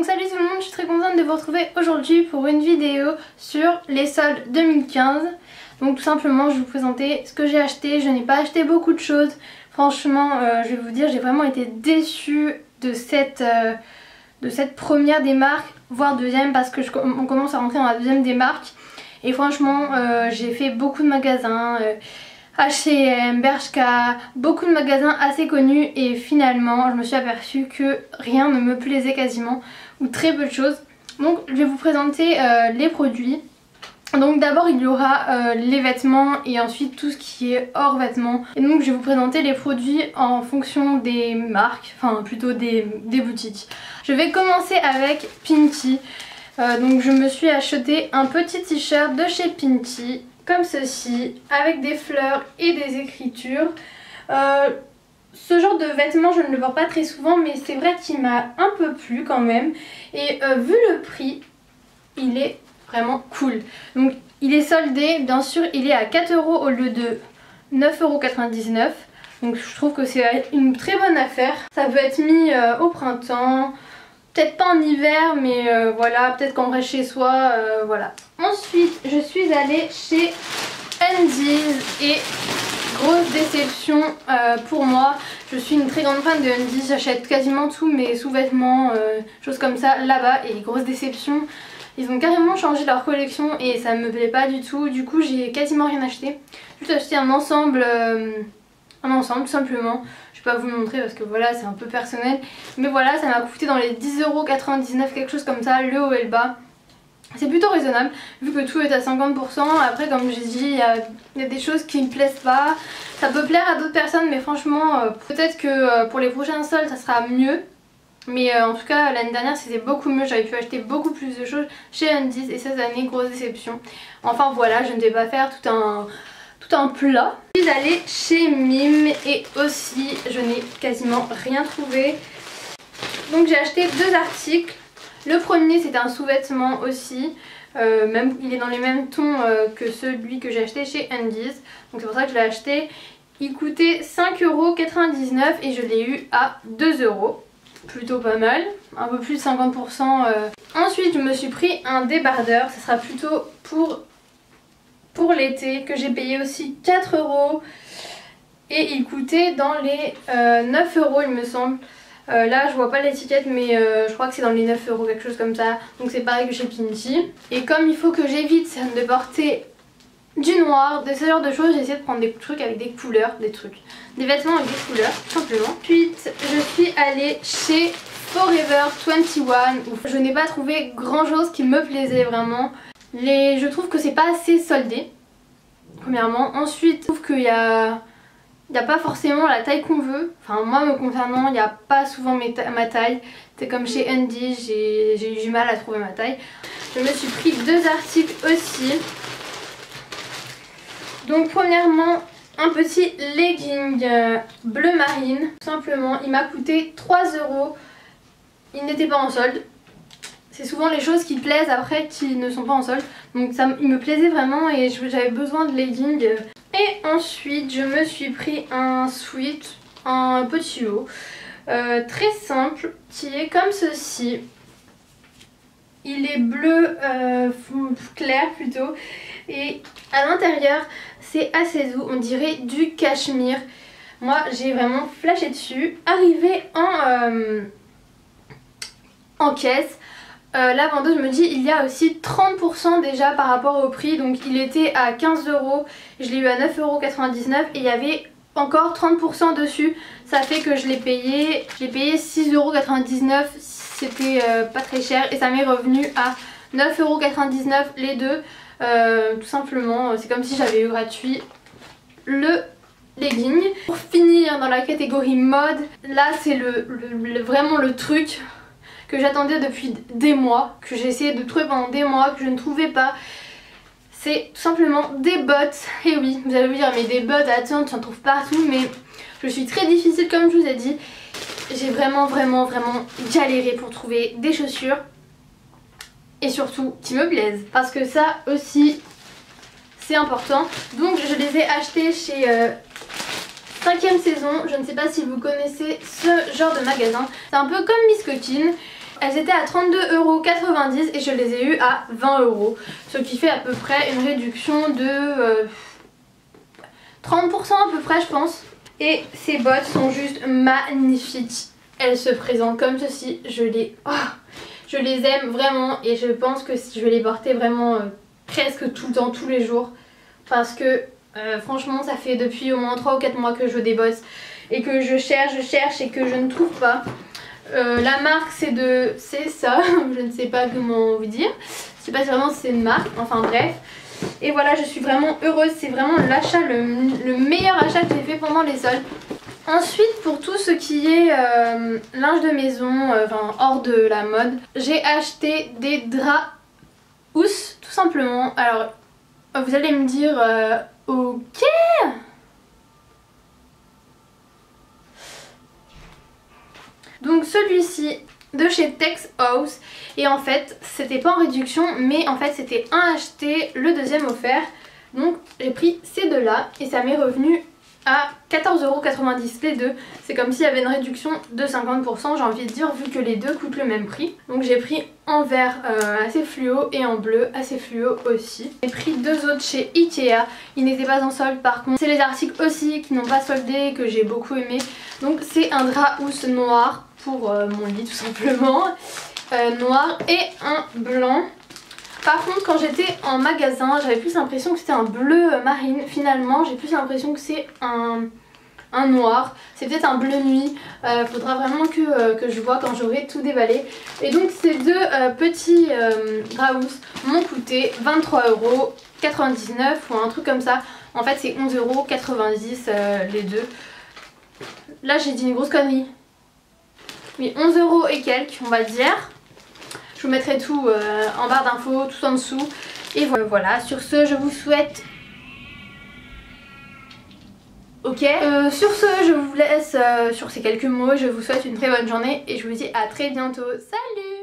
Donc salut tout le monde, je suis très contente de vous retrouver aujourd'hui pour une vidéo sur les soldes 2015. Donc tout simplement je vais vous présenter ce que j'ai acheté. Je n'ai pas acheté beaucoup de choses. Franchement je vais vous dire, j'ai vraiment été déçue de cette première des marques, voire deuxième, parce que on commence à rentrer dans la deuxième des marques. Et franchement j'ai fait beaucoup de magasins, H&M, Bershka, beaucoup de magasins assez connus, et finalement je me suis aperçue que rien ne me plaisait quasiment, ou très peu de choses. Donc je vais vous présenter les produits. Donc d'abord il y aura les vêtements et ensuite tout ce qui est hors vêtements. Et donc je vais vous présenter les produits en fonction des marques, enfin plutôt des boutiques. Je vais commencer avec Pinty. Donc je me suis acheté un petit t-shirt de chez Pinty, comme ceci, avec des fleurs et des écritures. Ce genre de vêtements je ne le porte pas très souvent, mais c'est vrai qu'il m'a un peu plu quand même. Et vu le prix, il est vraiment cool. Donc il est soldé, bien sûr il est à 4 € au lieu de 9,99 €. Donc je trouve que c'est une très bonne affaire. Ça peut être mis au printemps, peut-être pas en hiver, mais voilà, peut-être qu'on reste chez soi, voilà. Ensuite je suis allée chez Undies et grosse déception pour moi. Je suis une très grande fan de Undies, j'achète quasiment tous mes sous-vêtements, choses comme ça là-bas, et grosse déception. Ils ont carrément changé leur collection et ça me plaît pas du tout. Du coup j'ai quasiment rien acheté. Juste acheté un ensemble tout simplement. Je vais pas vous le montrer parce que voilà, c'est un peu personnel. Mais voilà, ça m'a coûté dans les 10,99 €, quelque chose comme ça, le haut et le bas. C'est plutôt raisonnable vu que tout est à 50%. Après comme j'ai dit, il y a des choses qui me plaisent pas. Ça peut plaire à d'autres personnes, mais franchement peut-être que pour les prochains soldes ça sera mieux. Mais en tout cas l'année dernière c'était beaucoup mieux, j'avais pu acheter beaucoup plus de choses chez Undies, et cette année grosse déception. Enfin voilà, je ne vais pas faire tout un plat. Je suis allée chez Mime et aussi je n'ai quasiment rien trouvé. Donc j'ai acheté deux articles. Le premier c'était un sous-vêtement aussi, même, il est dans les mêmes tons que celui que j'ai acheté chez Undies. Donc c'est pour ça que je l'ai acheté. Il coûtait 5,99 € et je l'ai eu à 2 €. Plutôt pas mal, un peu plus de 50%. Ensuite je me suis pris un débardeur, ce sera plutôt pour l'été, que j'ai payé aussi 4 € et il coûtait dans les 9 € il me semble. Là je vois pas l'étiquette, mais je crois que c'est dans les 9 €, quelque chose comme ça. Donc c'est pareil que chez Pinty. Et comme il faut que j'évite de porter du noir, de ce genre de choses, j'ai essayé de prendre des trucs avec des couleurs, des vêtements avec des couleurs, tout simplement. Ensuite je suis allée chez Forever 21 où je n'ai pas trouvé grand chose qui me plaisait vraiment. Je trouve que c'est pas assez soldé, premièrement. Ensuite je trouve qu'il y a pas forcément la taille qu'on veut. Enfin moi me concernant, il n'y a pas souvent ma taille. C'est comme chez Undies, j'ai eu du mal à trouver ma taille. Je me suis pris deux articles aussi. Donc premièrement un petit legging bleu marine, tout simplement. Il m'a coûté 3 €. Il n'était pas en solde. C'est souvent les choses qui plaisent après qui ne sont pas en solde. Donc ça, il me plaisait vraiment et j'avais besoin de legging. Et ensuite je me suis pris un sweat, un petit haut très simple qui est comme ceci. Il est bleu clair plutôt, et à l'intérieur c'est assez doux, on dirait du cachemire. Moi j'ai vraiment flashé dessus. Arrivé en caisse, la vendeuse me dit il y a aussi 30% déjà par rapport au prix. Donc il était à 15 €, je l'ai eu à 9,99 € et il y avait encore 30% dessus. Ça fait que je l'ai payé 6,99 €. C'était pas très cher et ça m'est revenu à 9,99 € les deux. Tout simplement, c'est comme si j'avais eu gratuit le legging. Pour finir dans la catégorie mode, là c'est vraiment le truc que j'attendais depuis des mois, que j'ai essayé de trouver pendant des mois, que je ne trouvais pas. C'est tout simplement des bottes. Et oui, vous allez vous dire mais des bottes, attends, tu en trouves partout, mais je suis très difficile comme je vous ai dit. J'ai vraiment galéré pour trouver des chaussures et surtout qui me plaisent, parce que ça aussi c'est important. Donc je les ai achetés chez 5ème saison. Je ne sais pas si vous connaissez ce genre de magasin. C'est un peu comme Miss Coquine. Elles étaient à 32,90 € et je les ai eues à 20 €. Ce qui fait à peu près une réduction de 30% à peu près je pense. Et ces bottes sont juste magnifiques. Elles se présentent comme ceci. Je les aime vraiment et je pense que je vais les porter vraiment presque tout le temps, tous les jours. Parce que franchement ça fait depuis au moins 3 ou 4 mois que je veux des bottes et que je cherche et que je ne trouve pas. La marque c'est ça, je ne sais pas comment vous dire. Je sais pas si vraiment c'est une marque, enfin bref. Et voilà, je suis vraiment heureuse, c'est vraiment l'achat, le meilleur achat que j'ai fait pendant les soldes. Ensuite, pour tout ce qui est linge de maison, enfin hors de la mode, j'ai acheté des draps housses tout simplement. Alors vous allez me dire ok. Donc celui-ci de chez Tex House, et en fait c'était pas en réduction mais en fait c'était un acheté, le deuxième offert. Donc j'ai pris ces deux là et ça m'est revenu à 14,90 € les deux. C'est comme s'il y avait une réduction de 50%, j'ai envie de dire, vu que les deux coûtent le même prix. Donc j'ai pris en vert assez fluo et en bleu assez fluo aussi. J'ai pris deux autres chez Ikea, ils n'étaient pas en solde par contre. C'est les articles aussi qui n'ont pas soldé que j'ai beaucoup aimé. Donc c'est un drap housse noir pour mon lit tout simplement, noir et un blanc. Par contre quand j'étais en magasin j'avais plus l'impression que c'était un bleu marine. Finalement j'ai plus l'impression que c'est un noir. C'est peut-être un bleu nuit. Faudra vraiment que je vois quand j'aurai tout déballé. Et donc ces deux petits draps housses m'ont coûté 23,99 € ou un truc comme ça. En fait c'est 11,90 € les deux. Là j'ai dit une grosse connerie. Mais 11 € et quelques on va dire. Je vous mettrai tout en barre d'infos, tout en dessous. Et voilà, sur ce je vous souhaite... Ok, sur ce je vous laisse sur ces quelques mots. Je vous souhaite une très bonne journée et je vous dis à très bientôt. Salut!